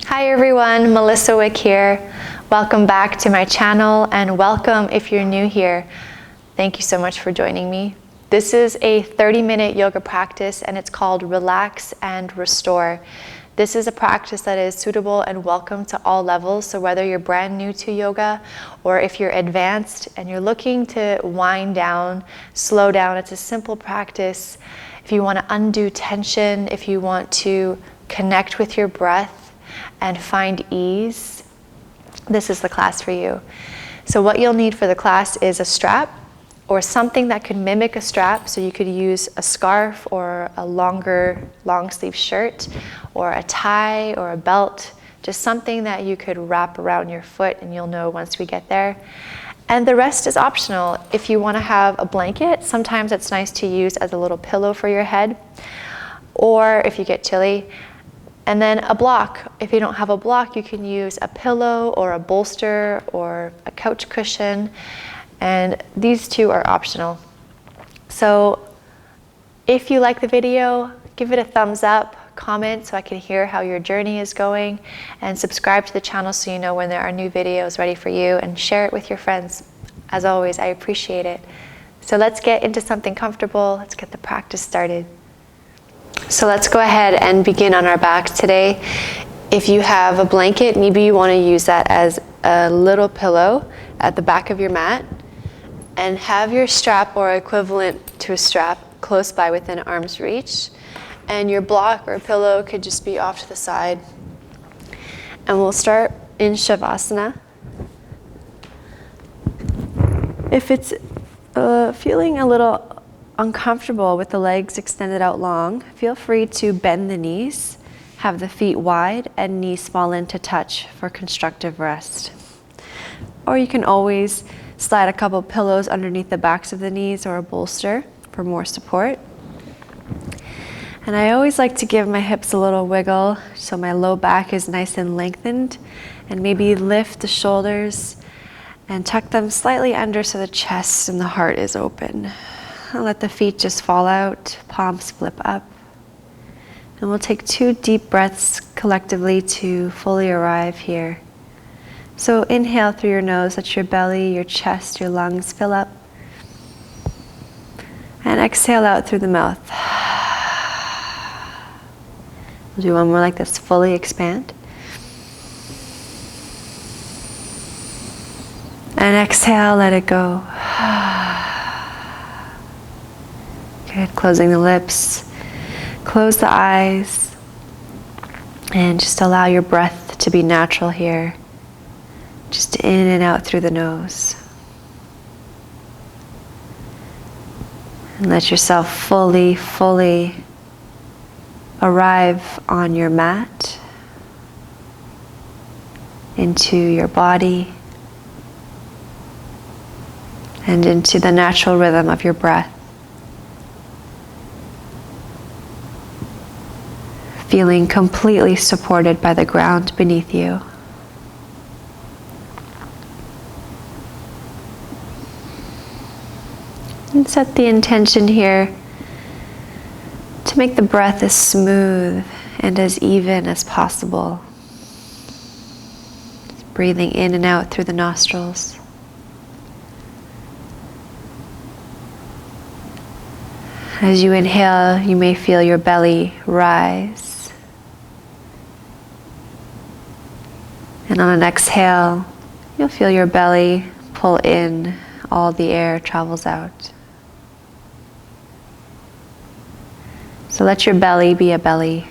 Hi everyone, Melissa Wick here. Welcome back to my channel and welcome if you're new here. Thank you so much for joining me. This is a 30-minute yoga practice and it's called Relax and Restore. This is a practice that is suitable and welcome to all levels. So whether you're brand new to yoga or if you're advanced and you're looking to wind down, slow down, it's a simple practice. If you want to undo tension, if you want to connect with your breath and find ease, this is the class for you. So what you'll need for the class is a strap or something that could mimic a strap. So you could use a scarf or a longer long sleeve shirt or a tie or a belt, just something that you could wrap around your foot, and you'll know once we get there. And the rest is optional. If you want to have a blanket, sometimes it's nice to use as a little pillow for your head, or if you get chilly. And then a block. If you don't have a block, you can use a pillow or a bolster or a couch cushion. And these two are optional. So if you like the video, give it a thumbs up, comment so I can hear how your journey is going, and subscribe to the channel so you know when there are new videos ready for you, and share it with your friends. As always, I appreciate it. So let's get into something comfortable. Let's get the practice started. So let's go ahead and begin on our backs today. If you have a blanket, maybe you want to use that as a little pillow at the back of your mat, and have your strap or equivalent to a strap close by within arm's reach. And your block or pillow could just be off to the side. And we'll start in Shavasana. If it's feeling a little uncomfortable with the legs extended out long, feel free to bend the knees, have the feet wide and knees fall into touch for constructive rest. Or you can always slide a couple pillows underneath the backs of the knees or a bolster for more support. And I always like to give my hips a little wiggle so my low back is nice and lengthened, and maybe lift the shoulders and tuck them slightly under so the chest and the heart is open. And let the feet just fall out, palms flip up. And we'll take 2 deep breaths collectively to fully arrive here. So inhale through your nose, let your belly, your chest, your lungs fill up. And exhale out through the mouth. We'll do one more like this, fully expand. And exhale, let it go. Good, closing the lips, close the eyes, and just allow your breath to be natural here. Just in and out through the nose. And let yourself fully arrive on your mat, into your body, and into the natural rhythm of your breath. Feeling completely supported by the ground beneath you. And set the intention here to make the breath as smooth and as even as possible. Just breathing in and out through the nostrils. As you inhale, you may feel your belly rise. And on an exhale, you'll feel your belly pull in, all the air travels out. So let your belly be a belly.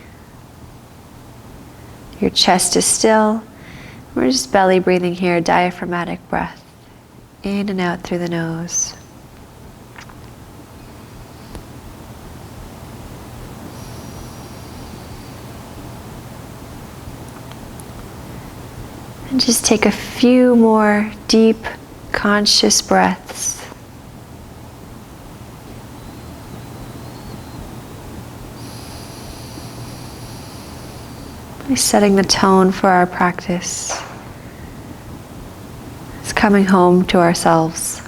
Your chest is still. We're just belly breathing here, diaphragmatic breath. In and out through the nose. And just take a few more deep, conscious breaths. Setting the tone for our practice. It's coming home to ourselves.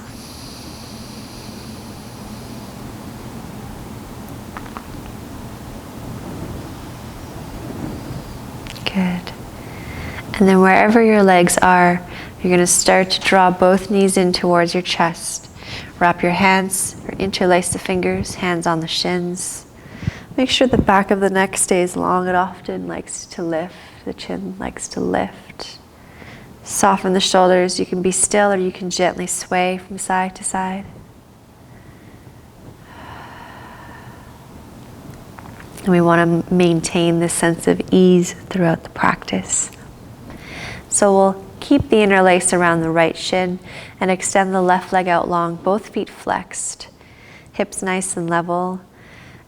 Good. And then wherever your legs are, you're going to start to draw both knees in towards your chest. Wrap your hands or interlace the fingers, hands on the shins. Make sure the back of the neck stays long. It often likes to lift. The chin likes to lift. Soften the shoulders. You can be still or you can gently sway from side to side. And we want to maintain this sense of ease throughout the practice. So we'll keep the interlace around the right shin and extend the left leg out long, both feet flexed, hips nice and level.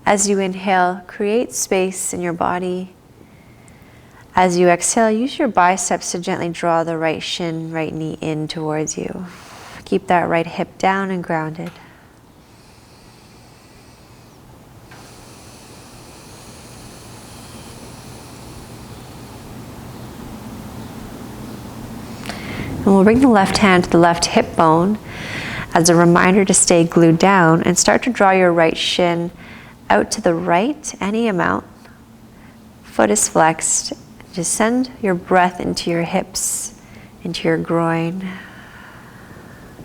As you inhale, create space in your body. As you exhale, use your biceps to gently draw the right shin, right knee in towards you. Keep that right hip down and grounded. And we'll bring the left hand to the left hip bone as a reminder to stay glued down and start to draw your right shin out to the right, any amount. Foot is flexed. Just send your breath into your hips, into your groin.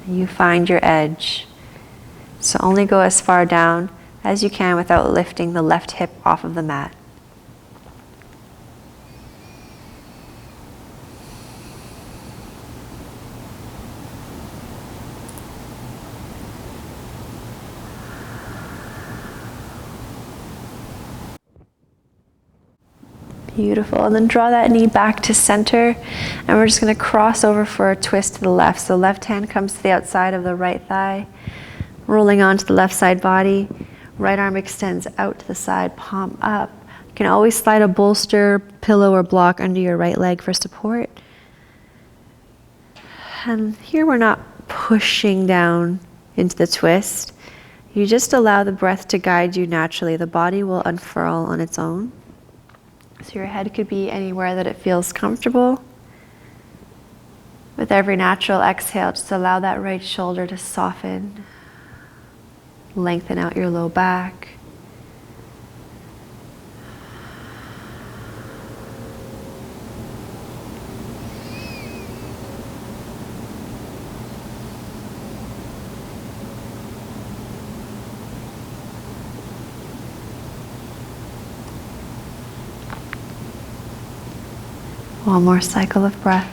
You find your edge. So only go as far down as you can without lifting the left hip off of the mat. Beautiful. And then draw that knee back to center. And we're just going to cross over for a twist to the left. So left hand comes to the outside of the right thigh, rolling onto the left side body. Right arm extends out to the side, palm up. You can always slide a bolster, pillow, or block under your right leg for support. And here we're not pushing down into the twist. You just allow the breath to guide you naturally. The body will unfurl on its own. So your head could be anywhere that it feels comfortable. With every natural exhale, just allow that right shoulder to soften. Lengthen out your low back. One more cycle of breath.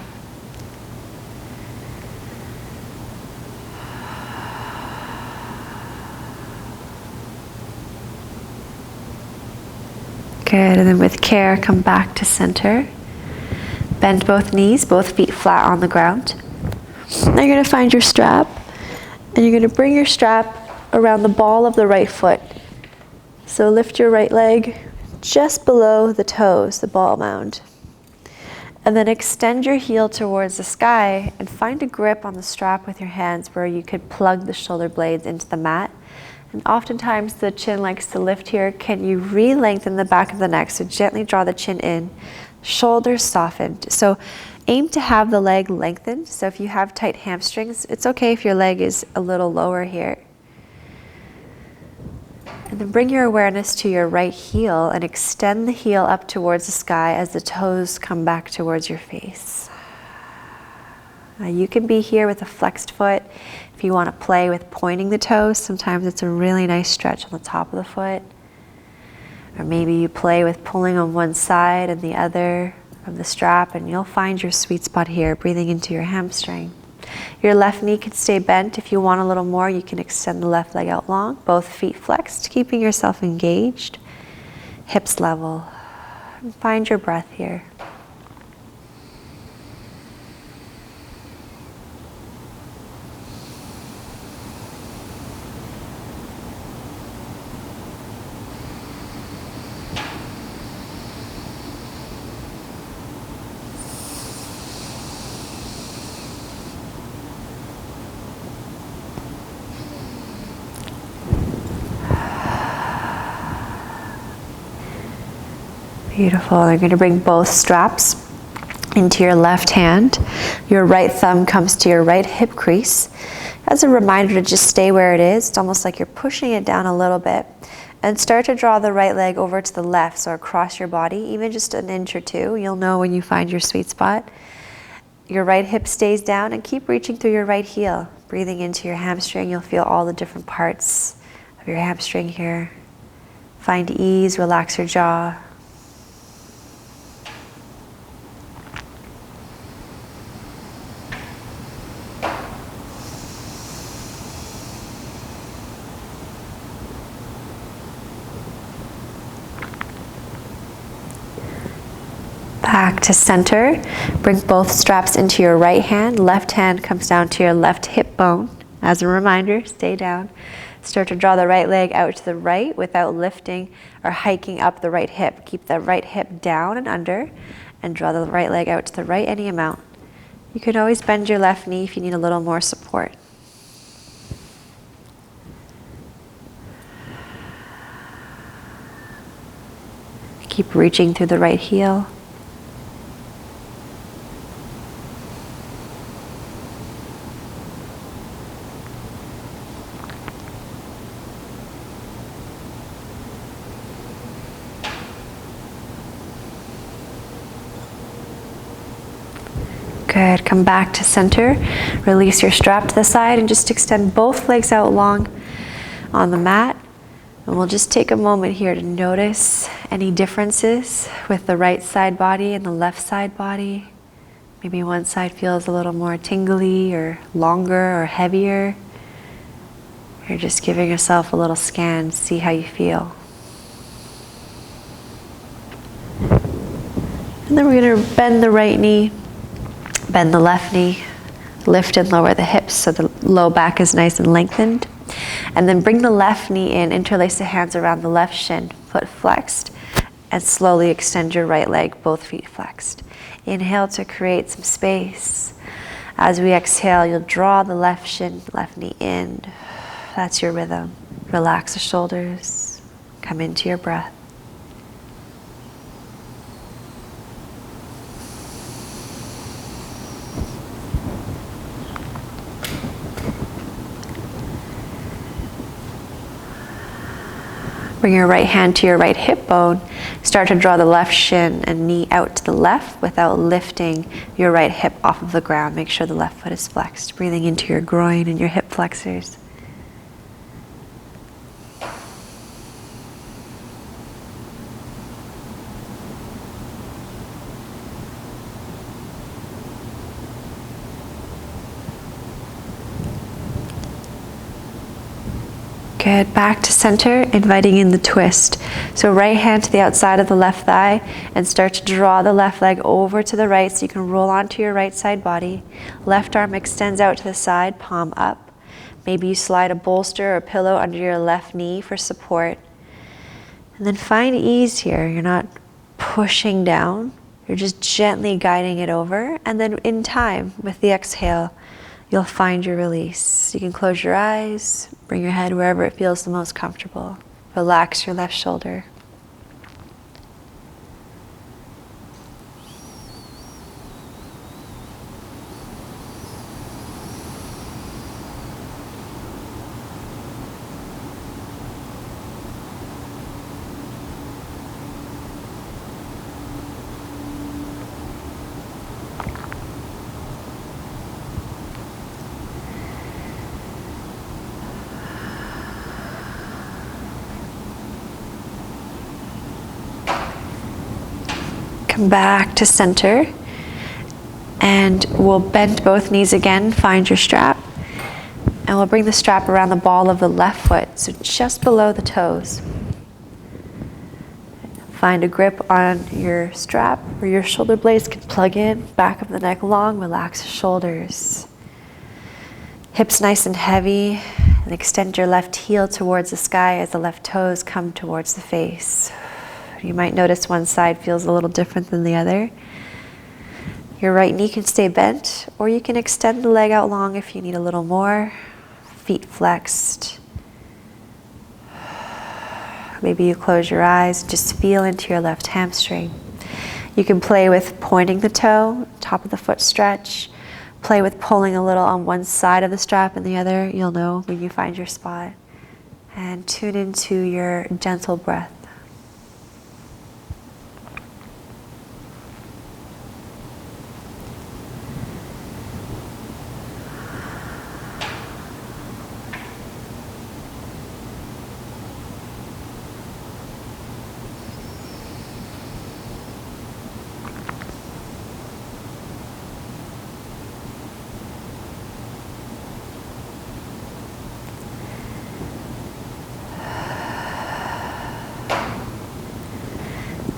Good, and then with care, come back to center. Bend both knees, both feet flat on the ground. Now you're going to find your strap, and you're going to bring your strap around the ball of the right foot. So lift your right leg just below the toes, the ball mound. And then extend your heel towards the sky and find a grip on the strap with your hands where you could plug the shoulder blades into the mat. And oftentimes the chin likes to lift here. Can you re-lengthen the back of the neck? So gently draw the chin in, shoulders softened. So aim to have the leg lengthened. So if you have tight hamstrings, it's okay if your leg is a little lower here. And then bring your awareness to your right heel and extend the heel up towards the sky as the toes come back towards your face. Now you can be here with a flexed foot. If you want to play with pointing the toes, sometimes it's a really nice stretch on the top of the foot. Or maybe you play with pulling on one side and the other of the strap, and you'll find your sweet spot here, breathing into your hamstring. Your left knee can stay bent. If you want a little more, you can extend the left leg out long, both feet flexed, keeping yourself engaged, hips level. And find your breath here. Beautiful. You're going to bring both straps into your left hand. Your right thumb comes to your right hip crease. As a reminder to just stay where it is. It's almost like you're pushing it down a little bit. And start to draw the right leg over to the left, so across your body, even just an inch or two. You'll know when you find your sweet spot. Your right hip stays down and keep reaching through your right heel. Breathing into your hamstring, you'll feel all the different parts of your hamstring here. Find ease, relax your jaw. Back to center. Bring both straps into your right hand. Left hand comes down to your left hip bone. As a reminder, stay down. Start to draw the right leg out to the right without lifting or hiking up the right hip. Keep the right hip down and under, and draw the right leg out to the right any amount. You can always bend your left knee if you need a little more support. Keep reaching through the right heel. Good. Come back to center. Release your strap to the side and just extend both legs out long on the mat. And we'll just take a moment here to notice any differences with the right side body and the left side body. Maybe one side feels a little more tingly or longer or heavier. You're just giving yourself a little scan, see how you feel. And then we're going to bend the right knee. Bend the left knee, lift and lower the hips so the low back is nice and lengthened. And then bring the left knee in, interlace the hands around the left shin, foot flexed, and slowly extend your right leg, both feet flexed. Inhale to create some space. As we exhale, you'll draw the left shin, left knee in. That's your rhythm. Relax the shoulders, come into your breath. Bring your right hand to your right hip bone. Start to draw the left shin and knee out to the left without lifting your right hip off of the ground. Make sure the left foot is flexed. Breathing into your groin and your hip flexors. Good. Back to center, inviting in the twist. So right hand to the outside of the left thigh and start to draw the left leg over to the right so you can roll onto your right side body. Left arm extends out to the side, palm up. Maybe you slide a bolster or pillow under your left knee for support. And then find ease here. You're not pushing down. You're just gently guiding it over. And then in time, with the exhale, you'll find your release. You can close your eyes, bring your head wherever it feels the most comfortable. Relax your left shoulder. Come back to center, and we'll bend both knees again, find your strap, and we'll bring the strap around the ball of the left foot, so just below the toes. Find a grip on your strap where your shoulder blades can plug in, back of the neck long, relax the shoulders. Hips nice and heavy, and extend your left heel towards the sky as the left toes come towards the face. You might notice one side feels a little different than the other. Your right knee can stay bent, or you can extend the leg out long if you need a little more. Feet flexed. Maybe you close your eyes, just feel into your left hamstring. You can play with pointing the toe, top of the foot stretch. Play with pulling a little on one side of the strap and the other. You'll know when you find your spot. and tune into your gentle breath.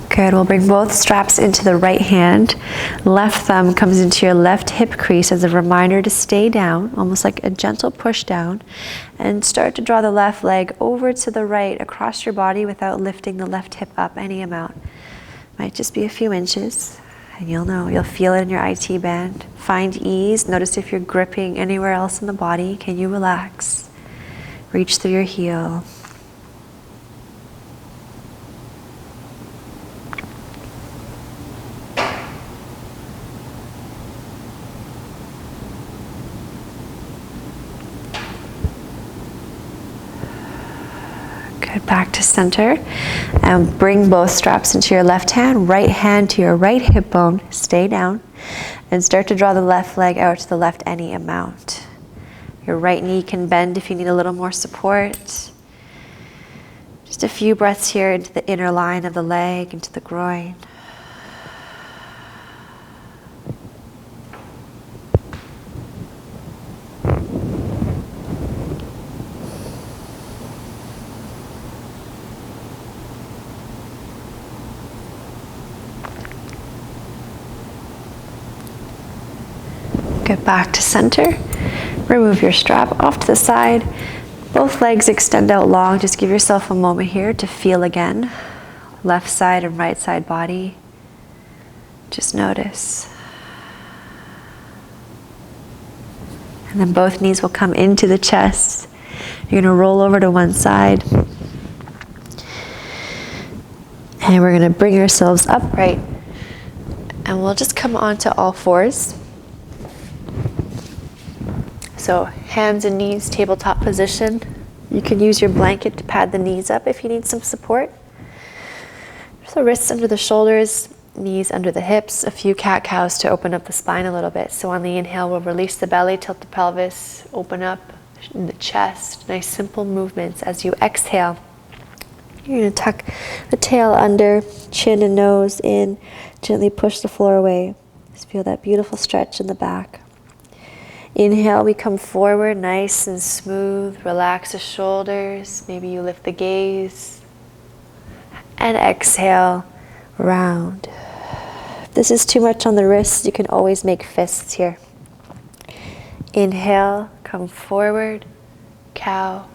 Good, we'll bring both straps into the right hand. Left thumb comes into your left hip crease as a reminder to stay down, almost like a gentle push down. And start to draw the left leg over to the right across your body without lifting the left hip up any amount. Might just be a few inches, and you'll know, you'll feel it in your IT band. Find ease, notice if you're gripping anywhere else in the body. Can you relax? Reach through your heel. Good, back to center. And bring both straps into your left hand to your right hip bone. Stay down. And start to draw the left leg out to the left any amount. Your right knee can bend if you need a little more support. Just a few breaths here into the inner line of the leg, into the groin. Get back to center. Remove your strap off to the side. Both legs extend out long. Just give yourself a moment here to feel again. Left side and right side body. Just notice. And then both knees will come into the chest. You're going to roll over to one side. And we're going to bring ourselves upright. And we'll just come onto all fours. So hands and knees, tabletop position. You can use your blanket to pad the knees up if you need some support. So wrists under the shoulders, knees under the hips, a few cat-cows to open up the spine a little bit. So on the inhale, we'll release the belly, tilt the pelvis, open up in the chest. Nice simple movements. As you exhale, you're going to tuck the tail under, chin and nose in, gently push the floor away. Just feel that beautiful stretch in the back. Inhale, we come forward, nice and smooth. Relax the shoulders. Maybe you lift the gaze. And exhale, round. If this is too much on the wrists, you can always make fists here. Inhale, come forward, cow.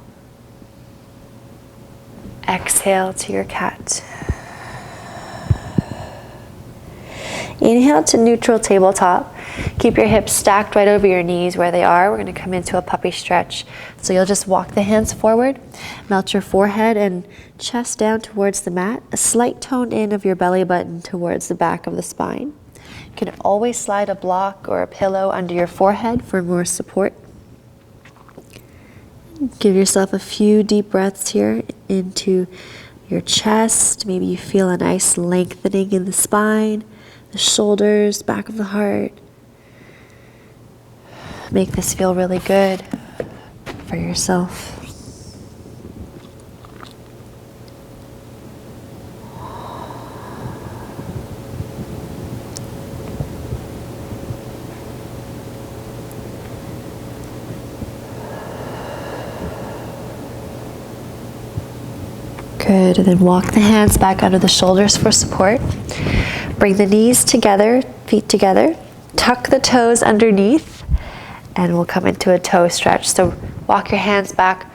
Exhale to your cat. Inhale to neutral tabletop. Keep your hips stacked right over your knees where they are. We're going to come into a puppy stretch. So you'll just walk the hands forward, melt your forehead and chest down towards the mat. A slight tone in of your belly button towards the back of the spine. You can always slide a block or a pillow under your forehead for more support. Give yourself a few deep breaths here into your chest. Maybe you feel a nice lengthening in the spine, the shoulders, back of the heart. Make this feel really good for yourself. Good, and then walk the hands back under the shoulders for support. Bring the knees together, feet together. Tuck the toes underneath, and we'll come into a toe stretch. So walk your hands back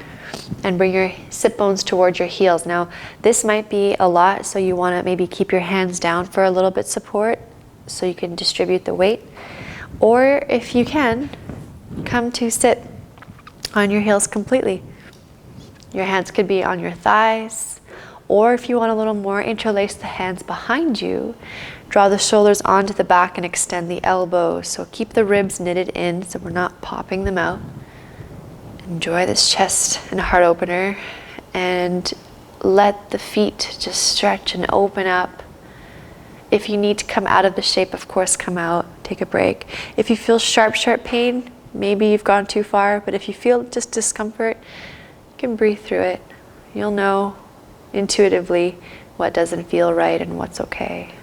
and bring your sit bones towards your heels. Now, this might be a lot, so you want to maybe keep your hands down for a little bit support so you can distribute the weight. Or if you can, come to sit on your heels completely. Your hands could be on your thighs, or if you want a little more, interlace the hands behind you. Draw the shoulders onto the back and extend the elbows. So keep the ribs knitted in so we're not popping them out. Enjoy this chest and heart opener and let the feet just stretch and open up. If you need to come out of the shape, of course, come out, take a break. If you feel sharp pain, maybe you've gone too far, but if you feel just discomfort, you can breathe through it. You'll know intuitively what doesn't feel right and what's okay.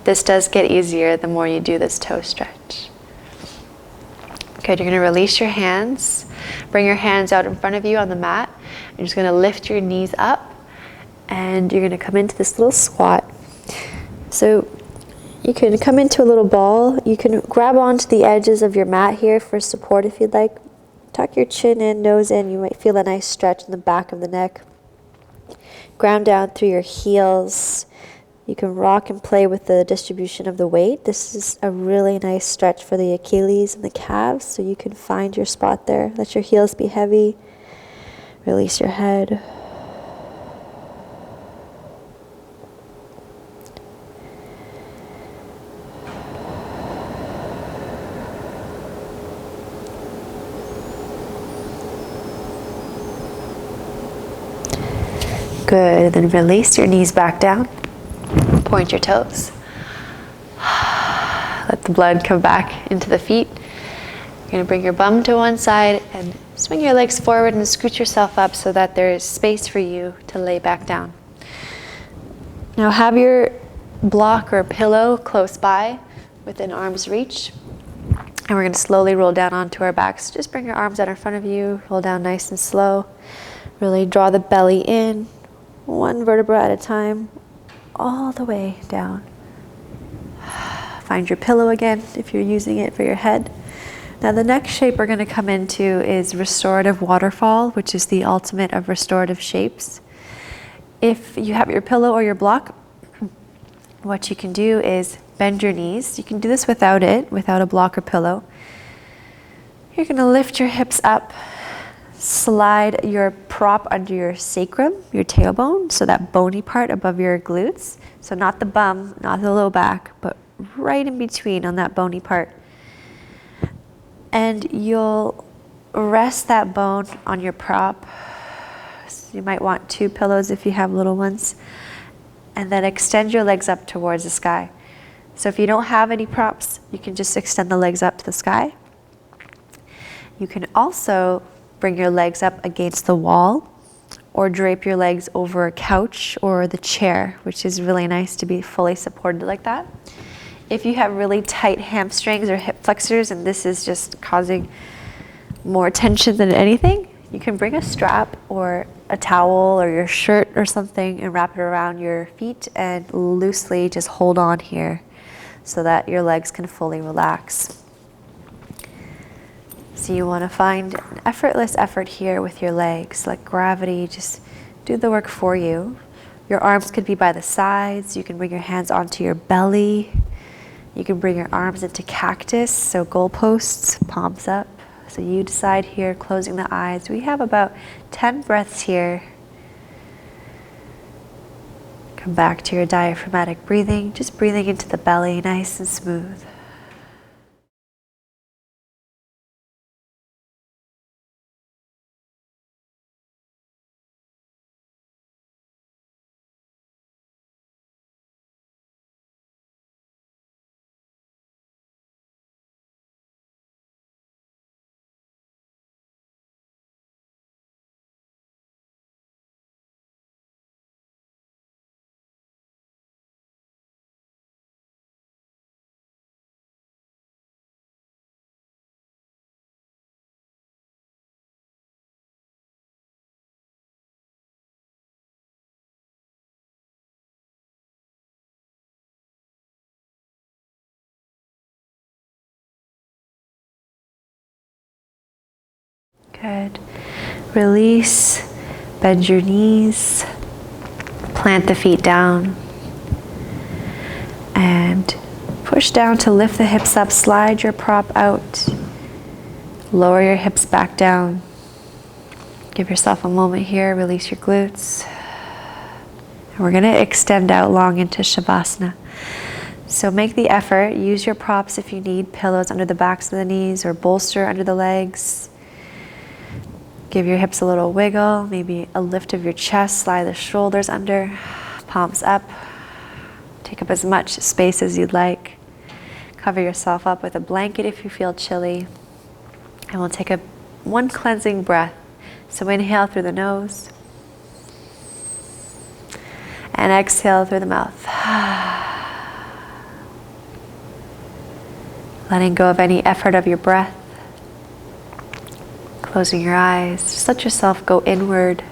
This does get easier the more you do this toe stretch. Good, you're gonna release your hands. Bring your hands out in front of you on the mat. You're just gonna lift your knees up and you're gonna come into this little squat. So you can come into a little ball. You can grab onto the edges of your mat here for support if you'd like. Tuck your chin in, nose in. You might feel a nice stretch in the back of the neck. Ground down through your heels. You can rock and play with the distribution of the weight. This is a really nice stretch for the Achilles and the calves, so you can find your spot there. Let your heels be heavy. Release your head. Good, then release your knees back down. Point your toes. Let the blood come back into the feet. You're going to bring your bum to one side and swing your legs forward and scoot yourself up so that there is space for you to lay back down. Now have your block or pillow close by within arm's reach. And we're going to slowly roll down onto our backs. Just bring your arms out in front of you. Roll down nice and slow. Really draw the belly in, one vertebra at a time, all the way down. Find your pillow again if you're using it for your head. Now the next shape we're going to come into is restorative waterfall, which is the ultimate of restorative shapes. If you have your pillow or your block, what you can do is bend your knees. You can do this without a block or pillow. You're going to lift your hips up, slide your prop under your sacrum, your tailbone, so that bony part above your glutes. So not the bum, not the low back, but right in between on that bony part. And you'll rest that bone on your prop. So you might want 2 pillows if you have little ones. And then extend your legs up towards the sky. So if you don't have any props, you can just extend the legs up to the sky. You can also bring your legs up against the wall or drape your legs over a couch or the chair, which is really nice to be fully supported like that. If you have really tight hamstrings or hip flexors and this is just causing more tension than anything, you can bring a strap or a towel or your shirt or something and wrap it around your feet and loosely just hold on here so that your legs can fully relax. So you want to find an effortless effort here with your legs. Let gravity just do the work for you. Your arms could be by the sides. You can bring your hands onto your belly. You can bring your arms into cactus, so goalposts, palms up. So you decide here, closing the eyes. We have about 10 breaths here. Come back to your diaphragmatic breathing, just breathing into the belly, nice and smooth. Good. Release, bend your knees, plant the feet down, and push down to lift the hips up, slide your prop out, lower your hips back down. Give yourself a moment here, release your glutes. And we're going to extend out long into Shavasana. So make the effort, use your props if you need, pillows under the backs of the knees or bolster under the legs. Give your hips a little wiggle, maybe a lift of your chest, slide the shoulders under, palms up. Take up as much space as you'd like. Cover yourself up with a blanket if you feel chilly. And we'll take one cleansing breath. So inhale through the nose. And exhale through the mouth. Letting go of any effort of your breath. Closing your eyes. Just let yourself go inward.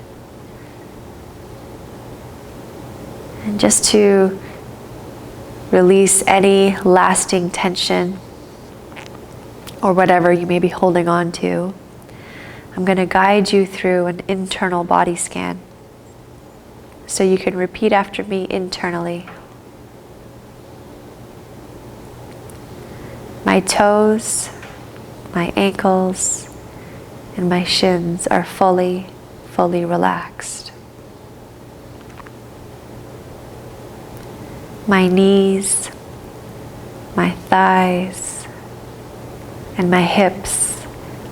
And just to release any lasting tension or whatever you may be holding on to, I'm going to guide you through an internal body scan. So you can repeat after me internally. My toes, my ankles, and my shins are fully relaxed. My knees, my thighs, and my hips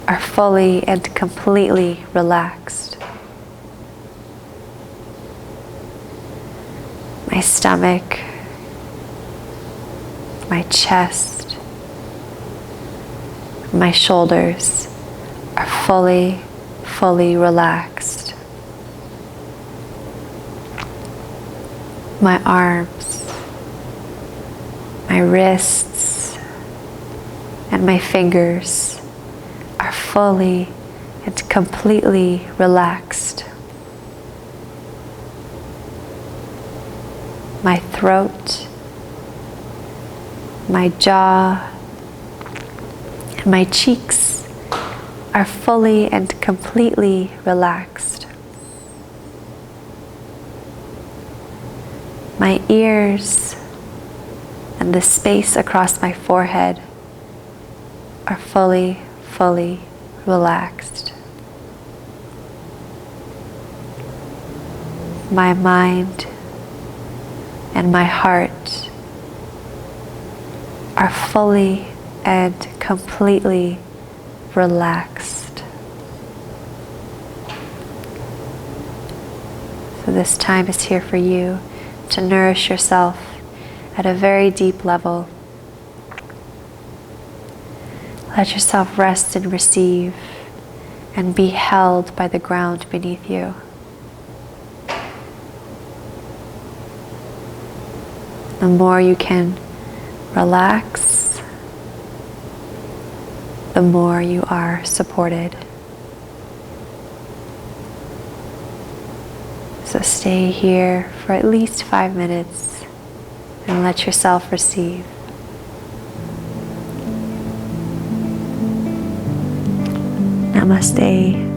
are fully and completely relaxed. My stomach, my chest, my shoulders are fully relaxed. My arms, my wrists, and my fingers are fully and completely relaxed. My throat, my jaw, and my cheeks are fully and completely relaxed. My ears and the space across my forehead are fully relaxed. My mind and my heart are fully and completely relaxed. So this time is here for you to nourish yourself at a very deep level. Let yourself rest and receive and be held by the ground beneath you. The more you can relax, the more you are supported. So stay here for at least 5 minutes and let yourself receive. Namaste.